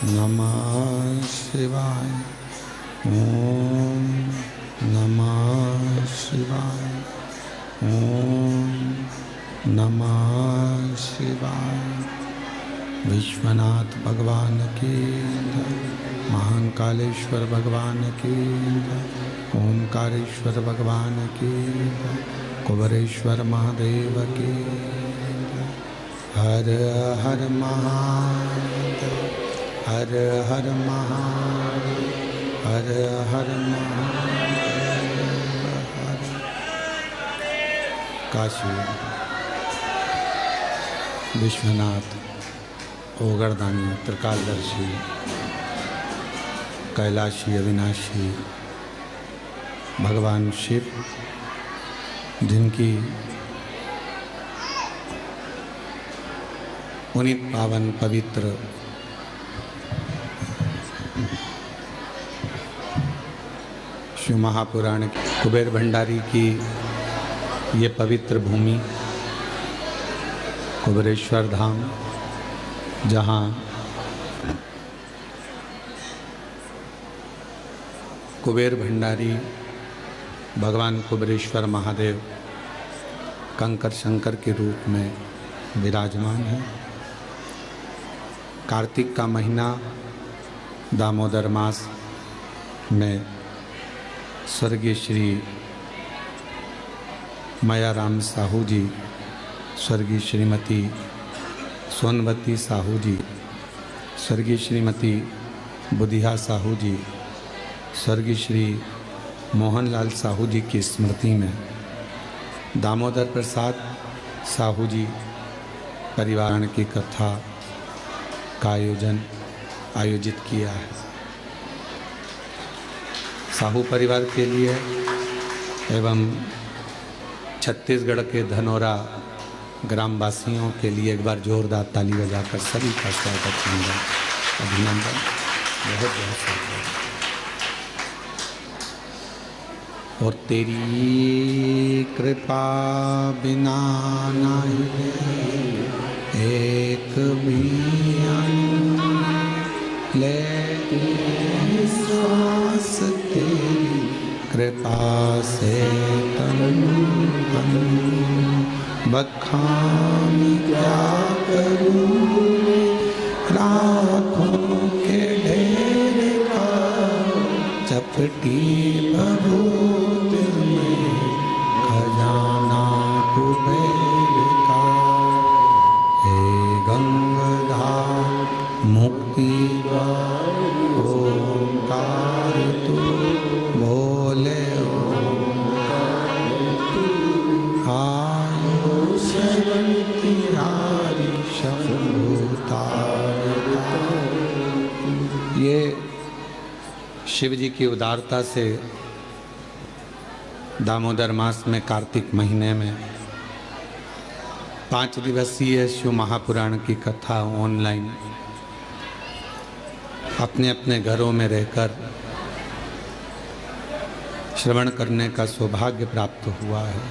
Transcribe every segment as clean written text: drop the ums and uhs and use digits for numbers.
नमः शिवाय। ओम नमः शिवाय। ओम नमः शिवाय। विश्वनाथ भगवान की जय। महाकालेश्वर भगवान की जय। ओमकारेश्वर भगवान की जय। कुबेरेश्वर महादेव की जय। हर हर महादेव। हर हर महादेव। हर हर महादेव। हर काशी विश्वनाथ ओगरदानी त्रिकालदर्शी कैलाशी अविनाशी भगवान शिव, जिनकी पुनीत पावन पवित्र शिव महापुराण कुबेर भंडारी की ये पवित्र भूमि कुबेरेश्वर धाम, जहाँ कुबेर भंडारी भगवान कुबेरेश्वर महादेव कंकर शंकर के रूप में विराजमान है। कार्तिक का महीना दामोदर मास में स्वर्गीय श्री मायाराम साहू जी, स्वर्गीय श्रीमती सोनवती साहू जी, स्वर्गीय श्रीमती बुधिया साहू जी, स्वर्गीय श्री मोहनलाल साहू जी की स्मृति में दामोदर प्रसाद साहू जी परिवार की कथा का आयोजित किया है। साहू परिवार के लिए एवं छत्तीसगढ़ के धनौरा ग्रामवासियों के लिए एक बार जोरदार ताली बजाकर सभी का स्वागत करूँगा। अभिनंदन, बहुत बहुत स्वागत। और तेरी कृपा बिना नहीं एक भी ले श्वास तेरी कृपा से तन बखान क्या करूँ, राखों के ढेर का चपटी भभूत में खजाना कुबेर का। हे गंगाधार मुक्ति द्वार ओंकार तू बोले ये शिव जी की उदारता से दामोदर मास में कार्तिक महीने में 5 दिवसीय शिव महापुराण की कथा ऑनलाइन अपने अपने घरों में रहकर श्रवण करने का सौभाग्य प्राप्त हुआ है।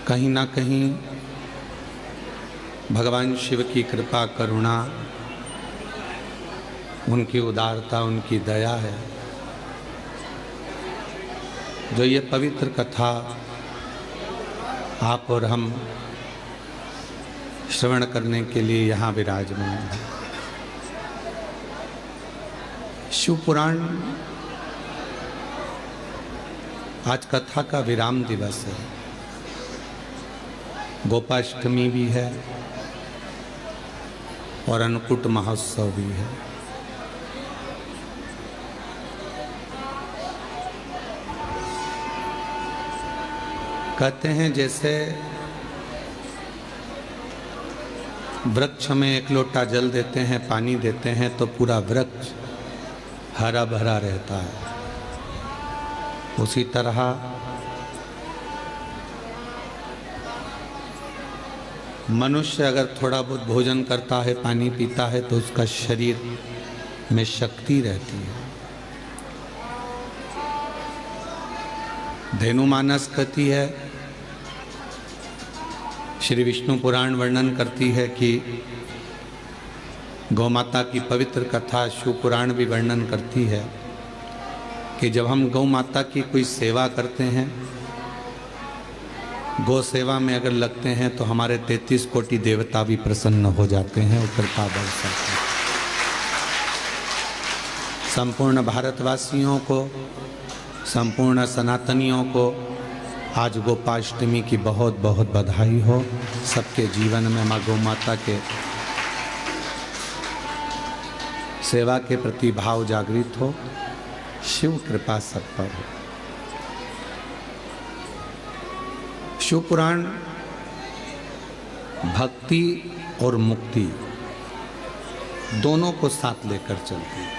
कहीं ना कहीं भगवान शिव की कृपा करुणा, उनकी उदारता, उनकी दया है, जो ये पवित्र कथा आप और हम श्रवण करने के लिए यहाँ विराजमान है। शिव पुराण आज कथा का विराम दिवस है। गोपाष्टमी भी है और अन्नकूट महोत्सव भी है। कहते हैं जैसे वृक्ष में एक लोटा जल देते हैं, पानी देते हैं तो पूरा वृक्ष हरा भरा रहता है, उसी तरह मनुष्य अगर थोड़ा बहुत भोजन करता है, पानी पीता है तो उसका शरीर में शक्ति रहती है। धेनुमानस कहती है, श्री विष्णु पुराण वर्णन करती है कि गौ माता की पवित्र कथा शिव पुराण भी वर्णन करती है कि जब हम गौ माता की कोई सेवा करते हैं, गौ सेवा में अगर लगते हैं तो हमारे 33 कोटि देवता भी प्रसन्न हो जाते हैं और कृपा बरसाते हैं। संपूर्ण भारतवासियों को, संपूर्ण सनातनियों को आज गोपाष्टमी की बहुत बहुत बधाई हो। सबके जीवन में माँ गौ माता के सेवा के प्रति भाव जागृत हो। शिव कृपा सब पर हो। शिव पुराण भक्ति और मुक्ति दोनों को साथ लेकर चलती है।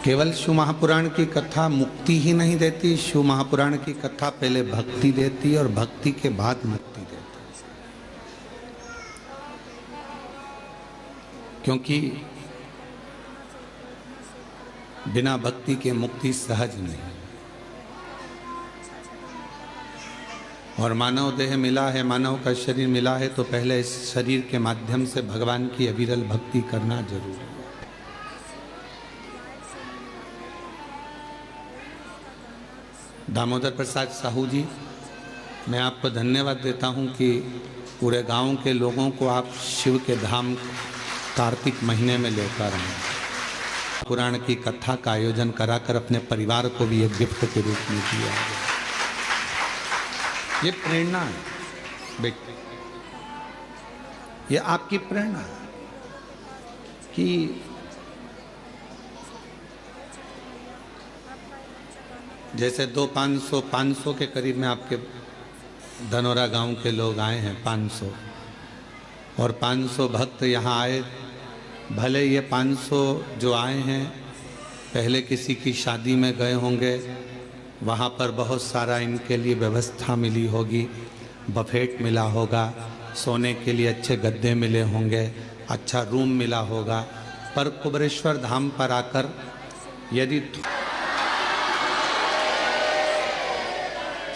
केवल शिव महापुराण की कथा मुक्ति ही नहीं देती, शिव महापुराण की कथा पहले भक्ति देती और भक्ति के बाद मुक्ति देती। क्योंकि बिना भक्ति के मुक्ति सहज नहीं। और मानव देह मिला है, मानव का शरीर मिला है, तो पहले इस शरीर के माध्यम से भगवान की अविरल भक्ति करना जरूरी है। दामोदर प्रसाद साहू जी, मैं आपको धन्यवाद देता हूं कि पूरे गांव के लोगों को आप शिव के धाम कार्तिक महीने में लेकर आए। पुराण की कथा का आयोजन कराकर अपने परिवार को भी एक गिफ्ट के रूप में दिया है। ये प्रेरणा है बेटे, ये आपकी प्रेरणा है कि जैसे 500 के करीब में आपके धनौरा गांव के लोग आए हैं, 500, और 500 भक्त यहाँ आए। भले ये 500 जो आए हैं पहले किसी की शादी में गए होंगे, वहाँ पर बहुत सारा इनके लिए व्यवस्था मिली होगी, बफेट मिला होगा, सोने के लिए अच्छे गद्दे मिले होंगे, अच्छा रूम मिला होगा। पर कुबेरेश्वर धाम पर आकर यदि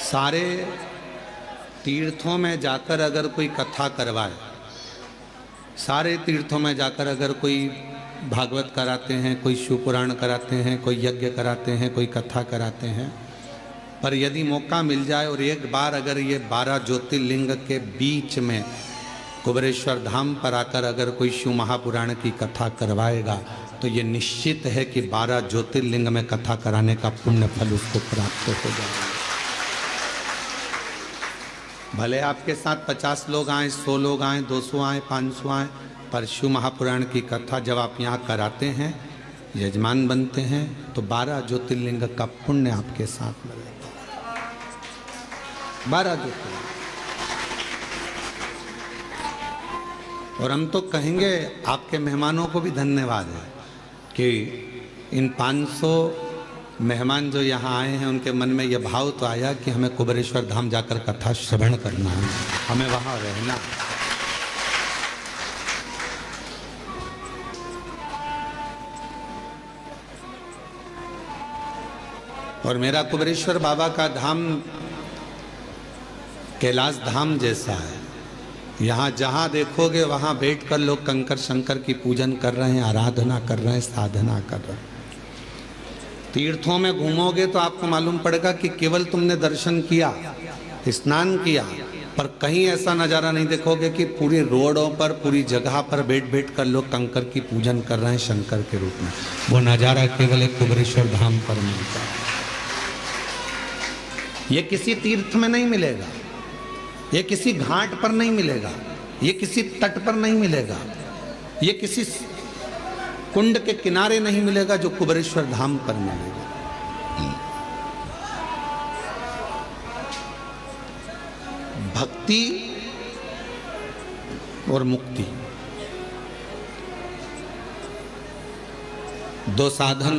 सारे तीर्थों में जाकर अगर कोई कथा करवाए, सारे तीर्थों में जाकर अगर कोई भागवत कराते हैं, कोई शिव पुराण कराते हैं, कोई यज्ञ कराते हैं, कोई कथा कराते हैं, पर यदि मौका मिल जाए और एक बार अगर ये 12 ज्योतिर्लिंग के बीच में कुबेरेश्वर धाम पर आकर अगर कोई शिव महापुराण की कथा करवाएगा तो ये निश्चित है कि 12 ज्योतिर्लिंग में कथा कराने का पुण्य फल उसको प्राप्त हो जाएगा। भले आपके साथ 50 लोग आए, 100 लोग आए, 200 आए, 500 आए, पर शिव महापुराण की कथा जब आप यहाँ कराते हैं, यजमान बनते हैं, तो 12 ज्योतिर्लिंग का पुण्य आपके साथ में रहता है। 12 ज्योतिर्लिंग। और हम तो कहेंगे आपके मेहमानों को भी धन्यवाद है कि इन 500 मेहमान जो यहाँ आए हैं उनके मन में यह भाव तो आया कि हमें कुबेरेश्वर धाम जाकर कथा श्रवण करना है, हमें वहाँ रहना है। और मेरा कुबेरेश्वर बाबा का धाम कैलाश धाम जैसा है। यहाँ जहाँ देखोगे वहाँ बैठकर लोग कंकर शंकर की पूजन कर रहे हैं, आराधना कर रहे हैं, साधना कर रहे हैं। तीर्थों में घूमोगे तो आपको मालूम पड़ेगा कि केवल तुमने दर्शन किया, स्नान किया, पर कहीं ऐसा नज़ारा नहीं देखोगे कि पूरी रोडों पर, पूरी जगह पर बैठ कर लोग कंकर की पूजन कर रहे हैं शंकर के रूप में। वो नज़ारा केवल एक कुबेरेश्वर धाम पर मिलता है। ये किसी तीर्थ में नहीं मिलेगा, ये किसी घाट पर नहीं मिलेगा, ये किसी तट पर नहीं मिलेगा, ये किसी कुंड के किनारे नहीं मिलेगा, जो कुबेरेश्वर धाम पर मिलेगा। भक्ति और मुक्ति दो साधन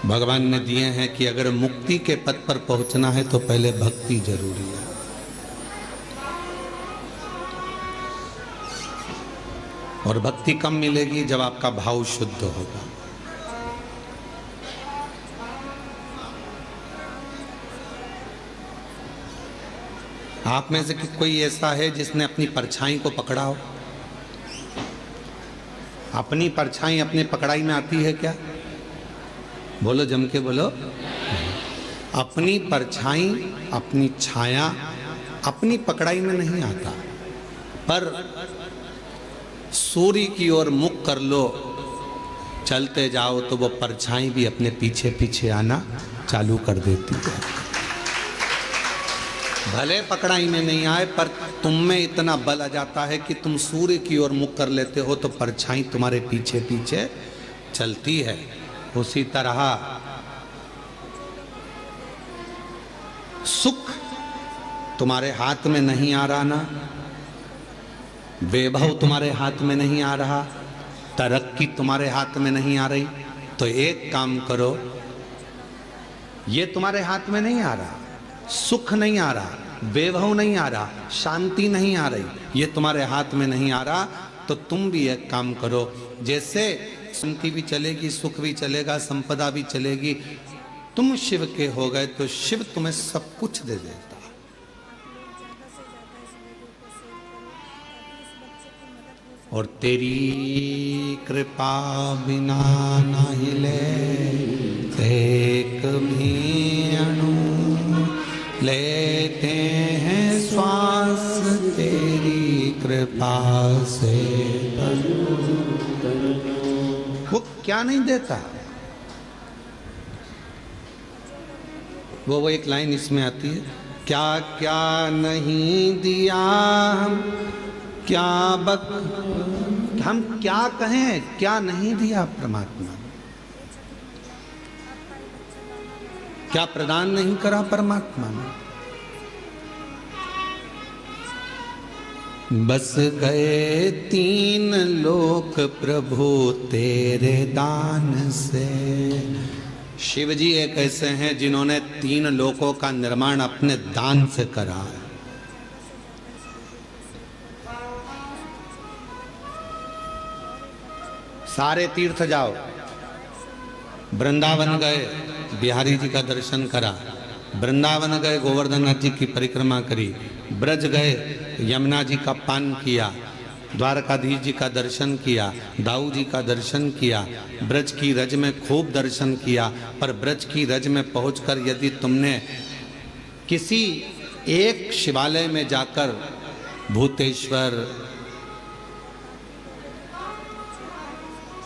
भगवान ने दिए हैं कि अगर मुक्ति के पद पर पहुंचना है तो पहले भक्ति जरूरी है। और भक्ति कम मिलेगी जब आपका भाव शुद्ध होगा। आप में से कोई ऐसा है जिसने अपनी परछाई को पकड़ा हो? अपनी परछाई अपने पकड़ाई में आती है क्या? बोलो, जम के बोलो। अपनी परछाई, अपनी छाया अपनी पकड़ाई में नहीं आता, पर सूर्य की ओर मुख कर लो, चलते जाओ तो वो परछाई भी अपने पीछे पीछे आना चालू कर देती है। भले पकड़ाई में नहीं आए, पर तुम में इतना बल आ जाता है कि तुम सूर्य की ओर मुख कर लेते हो तो परछाई तुम्हारे पीछे पीछे चलती है। उसी तरह सुख तुम्हारे हाथ में नहीं आ रहा ना, वैभव तुम्हारे हाथ में नहीं आ रहा, तरक्की तुम्हारे हाथ में नहीं आ रही, तो एक काम करो, ये तुम्हारे हाथ में नहीं आ रहा, सुख नहीं आ रहा, वैभव नहीं आ रहा, शांति नहीं आ रही, ये तुम्हारे हाथ में नहीं आ रहा, तो तुम भी एक काम करो, जैसे शांति भी चलेगी, सुख भी चलेगा, संपदा भी चलेगी, तुम शिव के हो गए तो शिव तुम्हें सब कुछ दे देता। और तेरी कृपा बिना न हिले एक भी अणु, लेते हैं श्वास तेरी कृपा से। वो क्या नहीं देता? वो एक लाइन इसमें आती है, क्या क्या नहीं दिया हम, क्या हम क्या कहें, क्या नहीं दिया परमात्मा ने, क्या प्रदान नहीं करा परमात्मा ने। बस गए तीन लोक प्रभु तेरे दान से। शिव जी एक ऐसे हैं जिन्होंने तीन लोकों का निर्माण अपने दान से करा है। सारे तीर्थ जाओ, वृंदावन गए, बिहारी जी का दर्शन करा, वृंदावन गए, गोवर्धन नाथ जी की परिक्रमा करी, ब्रज गए, यमुना जी का पान किया, द्वारकाधीश जी का दर्शन किया, दाऊ जी का दर्शन किया, ब्रज की रज में खूब दर्शन किया। पर ब्रज की रज में पहुंचकर यदि तुमने किसी एक शिवालय में जाकर भूतेश्वर,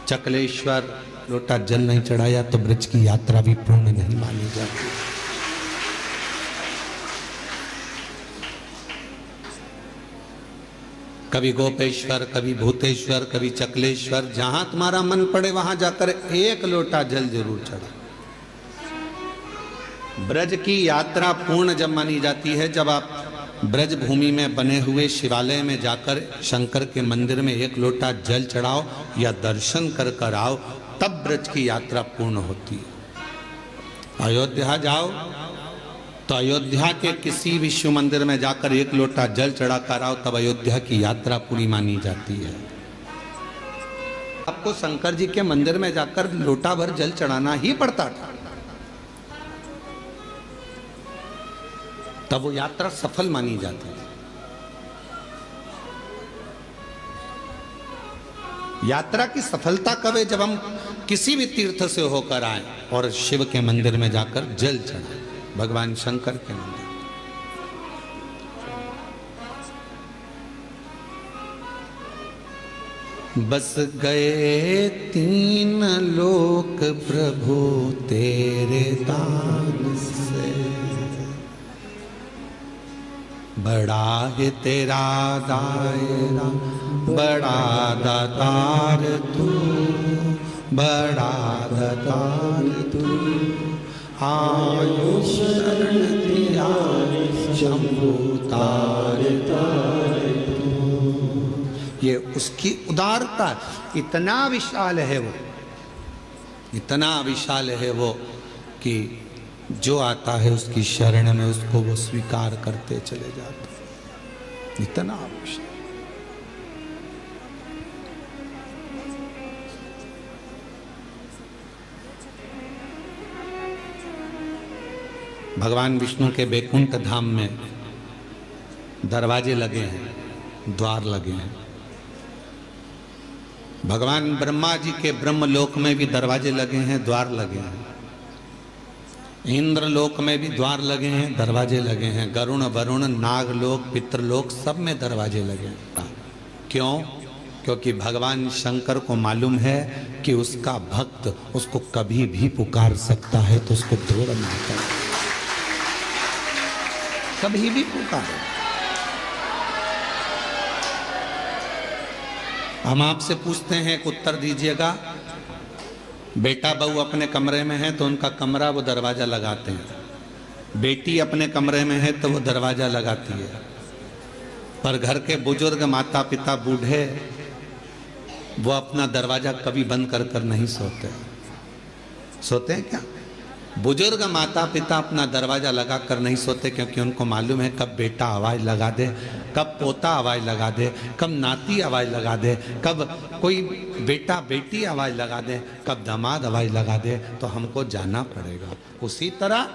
चकलेश्वर लोटा जल नहीं चढ़ाया तो ब्रज की यात्रा भी पूर्ण नहीं मानी जाती। कभी गोपेश्वर, कभी भूतेश्वर, कभी चकलेश्वर, जहां तुम्हारा मन पड़े वहां जाकर एक लोटा जल जरूर चढ़ा। ब्रज की यात्रा पूर्ण जब मानी जाती है जब आप ब्रज भूमि में बने हुए शिवालय में जाकर शंकर के मंदिर में एक लोटा जल चढ़ाओ या दर्शन कर कर आओ, तब ब्रज की यात्रा पूर्ण होती है। अयोध्या जाओ तो अयोध्या के किसी भी शिव मंदिर में जाकर एक लोटा जल चढ़ा कर आओ, तब अयोध्या की यात्रा पूरी मानी जाती है। आपको शंकर जी के मंदिर में जाकर लोटा भर जल चढ़ाना ही पड़ता था, तब वो यात्रा सफल मानी जाती है। यात्रा की सफलता कब है? जब हम किसी भी तीर्थ से होकर आए और शिव के मंदिर में जाकर जल चढ़ाए, भगवान शंकर के मंदिर। बस गए तीन लोक प्रभु तेरे दान से, बड़ा है तेरा दायरा, बड़ा दातार तू, बड़ा दातार तू, आयु शरण दिया शंभु तार तार तू। ये उसकी उदारता इतना विशाल है, वो इतना विशाल है वो कि जो आता है उसकी शरण में उसको वो स्वीकार करते चले जाते, इतना विशाल। भगवान विष्णु के बैकुंठ धाम में दरवाजे लगे हैं, द्वार लगे हैं। भगवान ब्रह्मा जी के ब्रह्मलोक में भी दरवाजे लगे हैं, द्वार लगे हैं। इंद्रलोक में भी द्वार लगे हैं, दरवाजे लगे हैं। गरुण, वरुण, नागलोक, पितृलोक सब में दरवाजे लगे हैं। क्यों? क्योंकि भगवान शंकर को मालूम है कि उसका भक्त उसको कभी भी पुकार सकता है, तो उसको दौड़ ना कर, कभी भी पुकारे। हम आपसे पूछते हैं, एक उत्तर दीजिएगा। बेटा बहू अपने कमरे में है तो उनका कमरा वो दरवाजा लगाते हैं, बेटी अपने कमरे में है तो वो दरवाजा लगाती है, पर घर के बुजुर्ग, माता पिता, बूढ़े, वो अपना दरवाजा कभी बंद कर कर नहीं सोते। सोते हैं क्या? बुजुर्ग माता पिता अपना दरवाजा लगा कर नहीं सोते, क्योंकि उनको मालूम है कब बेटा आवाज लगा दे, कब पोता आवाज लगा दे, कब नाती आवाज लगा दे, कब कोई बेटा बेटी आवाज लगा दे, कब दामाद आवाज लगा दे, तो हमको जाना पड़ेगा। उसी तरह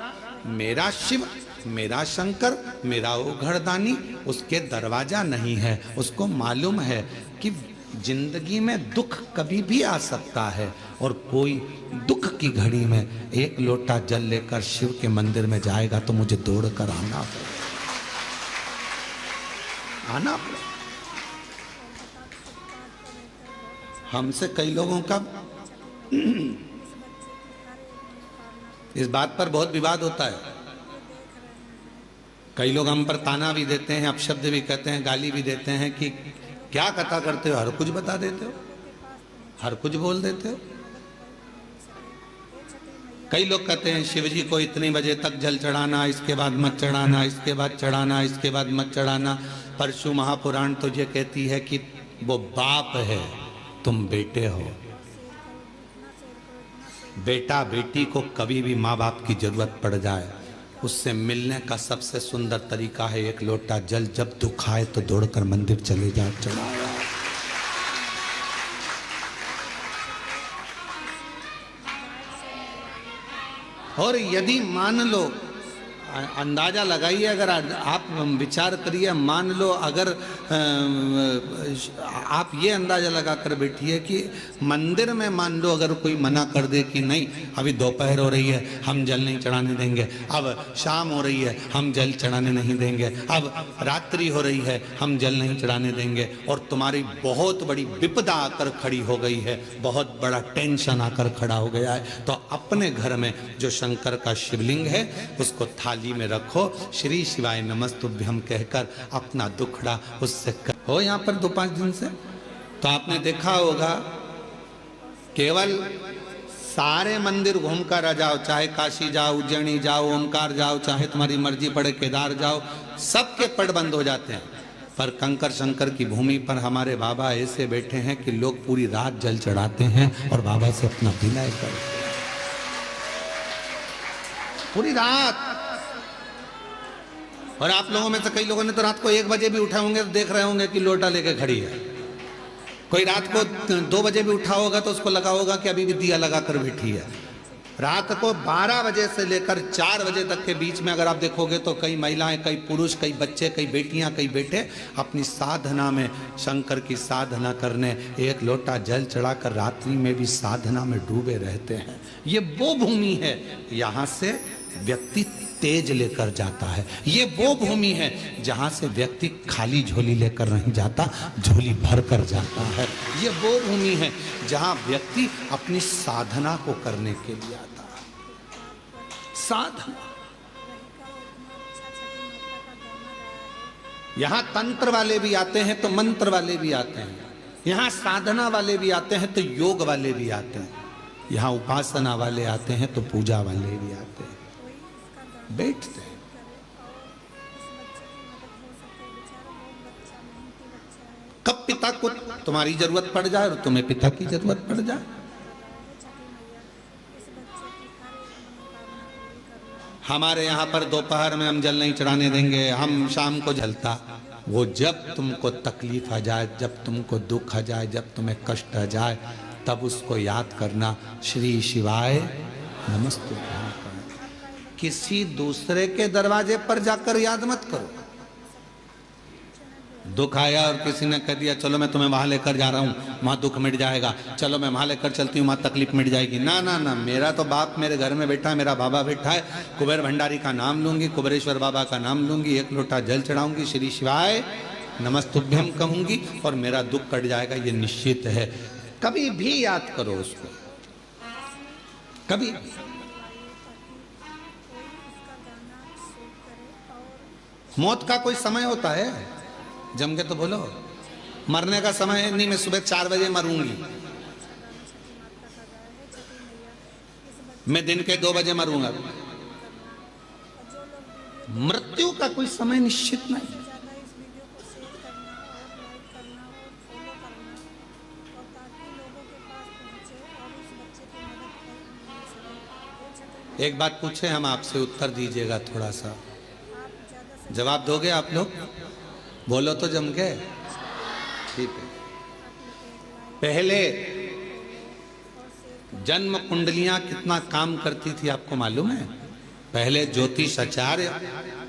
मेरा शिव, मेरा शंकर, मेरा ओघड़दानी, उसके दरवाजा नहीं है। उसको मालूम है कि जिंदगी में दुख कभी भी आ सकता है, और कोई दुख की घड़ी में एक लोटा जल लेकर शिव के मंदिर में जाएगा तो मुझे दौड़ कर आना पड़ेगा। हमसे कई लोगों का इस बात पर बहुत विवाद होता है। कई लोग हम पर ताना भी देते हैं, अपशब्द भी कहते हैं, गाली भी देते हैं कि क्या कथा करते हो, हर कुछ बता देते हो, हर कुछ बोल देते हो। कई लोग कहते हैं शिव जी को इतने बजे तक जल चढ़ाना, इसके बाद मत चढ़ाना, इसके बाद चढ़ाना, इसके बाद मत चढ़ाना। परशु महापुराण तो ये कहती है कि वो बाप है, तुम बेटे हो। बेटा बेटी को कभी भी माँ बाप की जरूरत पड़ जाए, उससे मिलने का सबसे सुंदर तरीका है एक लोटा जल। जब दुख आए तो दौड़कर मंदिर चले जाओ, चढ़ाओ। और यदि मान लो, अंदाजा लगाइए, अगर आप विचार करिए, मान लो अगर आप ये अंदाजा लगा कर बैठिए कि मंदिर में मान लो अगर कोई मना कर दे कि नहीं अभी दोपहर हो रही है, हम जल नहीं चढ़ाने देंगे, अब शाम हो रही है, हम जल चढ़ाने नहीं देंगे, अब रात्रि हो रही है, हम जल नहीं चढ़ाने देंगे, और तुम्हारी बहुत बड़ी विपदा आकर खड़ी हो गई है, बहुत बड़ा टेंशन आकर खड़ा हो गया है, तो अपने घर में जो शंकर का शिवलिंग है उसको थाली में रखो, श्री शिवाय नमस्तुभ्यम कहकर अपना दुखड़ा उससे हो। यहाँ पर 2-5 दिन से तो आपने देखा होगा, केवल सारे मंदिर घूमकर आ जाओ, चाहे काशी जाओ, उज्जैनी जाओ, ओमकार जाओ, चाहे तुम्हारी मर्जी पड़े केदार जाओ, सबके पट बंद हो जाते हैं। पर कंकर शंकर की भूमि पर हमारे बाबा ऐसे बैठे हैं कि लोग पूरी रात जल चढ़ाते हैं और बाबा से अपना विनय करते हैं पूरी रात। और आप लोगों में से कई लोगों ने तो रात को 1 बजे भी उठे होंगे तो देख रहे होंगे कि लोटा लेके खड़ी है। कोई रात को 2 बजे भी उठा होगा तो उसको लगा होगा कि अभी भी दिया लगा कर बैठी है। रात को 12 बजे से लेकर 4 बजे तक के बीच में अगर आप देखोगे तो कई महिलाएं, कई पुरुष, कई बच्चे, कई बेटियां, कई बेटे अपनी साधना में, शंकर की साधना करने, एक लोटा जल चढ़ाकर रात्रि में भी साधना में डूबे रहते हैं। ये वो भूमि है, यहाँ से व्यक्ति तेज लेकर जाता है। ये वो भूमि है जहां से व्यक्ति खाली झोली लेकर नहीं जाता, झोली भर कर जाता है। ये वो भूमि है जहां व्यक्ति अपनी साधना को करने के लिए आता है। साधना, यहां तंत्र वाले भी आते हैं तो मंत्र वाले भी आते हैं, यहां साधना वाले भी आते हैं तो योग वाले भी आते हैं, यहां उपासना वाले आते हैं तो पूजा वाले भी आते हैं, बैठते हैं। कब पिता को तुम्हारी जरूरत पड़ जाए और तुम्हें पिता की जरूरत पड़ जाए। हमारे यहाँ पर दोपहर में हम जल नहीं चढ़ाने देंगे, हम शाम को जलता। वो जब तुमको तकलीफ आ जाए, जब तुमको दुख आ जाए, जब तुम्हें कष्ट आ जाए, तब उसको याद करना, श्री शिवाय नमस्तुभ्यम। किसी दूसरे के दरवाजे पर जाकर याद मत करो। दुख आया और किसी ने कह दिया चलो मैं तुम्हें वहां लेकर जा रहा हूँ, वहां दुख मिट जाएगा, चलो मैं वहां लेकर चलती हूँ, वहां तकलीफ मिट जाएगी। ना ना ना, मेरा तो बाप मेरे घर में बैठा है, मेरा बाबा बैठा है, कुबेर भंडारी का नाम लूंगी, कुबेरेश्वर बाबा का नाम लूंगी, एक लोटा जल चढ़ाऊंगी, श्री शिवाय नमस्तुभ्यम कहूंगी और मेरा दुख कट जाएगा, ये निश्चित है। कभी भी याद करो उसको, कभी। मौत का कोई समय होता है? जम के तो बोलो, मरने का समय नहीं, मैं सुबह 4 बजे मरूंगी, मैं दिन के 2 बजे मरूंगा। मृत्यु का कोई समय निश्चित नहीं। एक बात पूछे हम आपसे, उत्तर दीजिएगा, थोड़ा सा जवाब दोगे आप लोग? बोलो तो जम के। ठीक है। पहले जन्म कुंडलियां कितना काम करती थी आपको मालूम है? पहले ज्योतिष आचार्य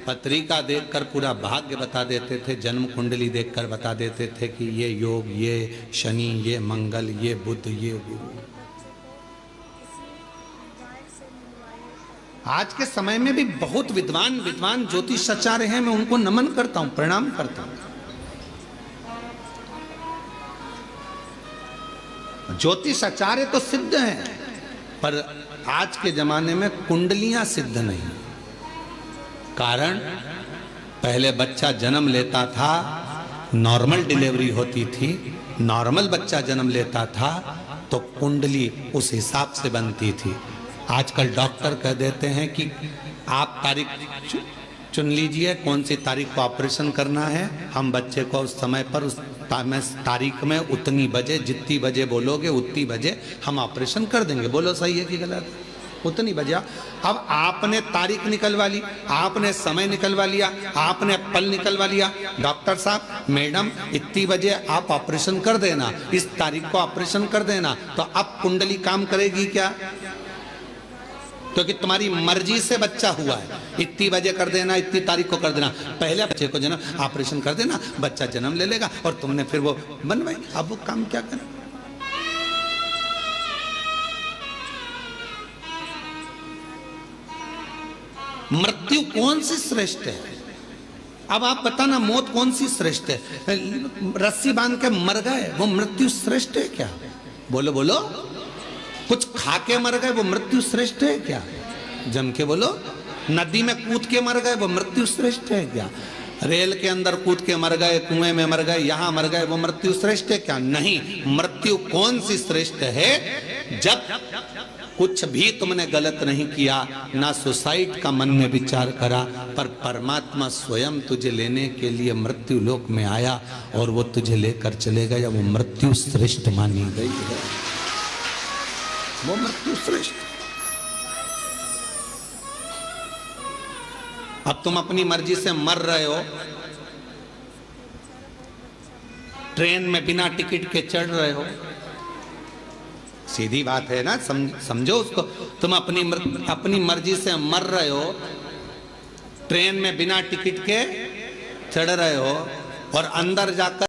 पत्रिका देखकर पूरा भाग्य बता देते थे, जन्म कुंडली देखकर बता देते थे कि ये योग, ये शनि, ये मंगल, ये बुध, ये गुरु। आज के समय में भी बहुत विद्वान विद्वान ज्योतिष आचार्य हैं, मैं उनको नमन करता हूं, प्रणाम करता हूं। ज्योतिष आचार्य तो सिद्ध हैं, पर आज के जमाने में कुंडलियां सिद्ध नहीं। कारण पहले बच्चा जन्म लेता था, नॉर्मल डिलीवरी होती थी, नॉर्मल बच्चा जन्म लेता था तो कुंडली उस हिसाब से बनती थी। आजकल डॉक्टर कह देते हैं कि आप तारीख चुन लीजिए, कौन सी तारीख को ऑपरेशन करना है, हम बच्चे को उस समय पर उस तारीख में उतनी बजे, जितनी बजे बोलोगे उतनी बजे हम ऑपरेशन कर देंगे। बोलो सही है कि गलत? उतनी बजे। अब आपने तारीख निकलवा ली, आपने समय निकलवा लिया, आपने पल निकलवा लिया, डॉक्टर साहब मैडम इतनी बजे आप ऑपरेशन कर देना, इस तारीख को ऑपरेशन कर देना, तो अब कुंडली काम करेगी क्या? क्योंकि तुम्हारी मर्जी से बच्चा हुआ है, इतनी बजे कर देना, इतनी तारीख को कर देना। पहले बच्चे को जन्म ऑपरेशन कर देना, बच्चा जन्म ले लेगा और तुमने फिर वो बनवाई। अब वो काम क्या करें? मृत्यु कौन सी श्रेष्ठ है? अब आप बताना, मौत कौन सी श्रेष्ठ है? रस्सी बांध के मर गए, वो मृत्यु श्रेष्ठ है क्या? बोलो बोलो। कुछ खा के मर गए, वो मृत्यु श्रेष्ठ है क्या? जम के बोलो। नदी में कूद के मर गए, वो मृत्यु श्रेष्ठ है क्या? रेल के अंदर कूद के मर गए, कुएं में मर गए, यहां मर गए, वो मृत्यु श्रेष्ठ है क्या? नहीं। मृत्यु कौन सी श्रेष्ठ है? जब कुछ भी तुमने गलत नहीं किया, ना सुसाइड का मन में विचार करा, पर परमात्मा स्वयं तुझे लेने के लिए मृत्यु लोक में आया और वो तुझे लेकर चले गया, वो मृत्यु श्रेष्ठ मानी गई है, वो मृत्यु श्रेष्ठ। अब तुम अपनी मर्जी से मर रहे हो, ट्रेन में बिना टिकट के चढ़ रहे हो, सीधी बात है ना, समझो उसको। तुम अपनी मर्जी से मर रहे हो, ट्रेन में बिना टिकट के चढ़ रहे हो और अंदर जाकर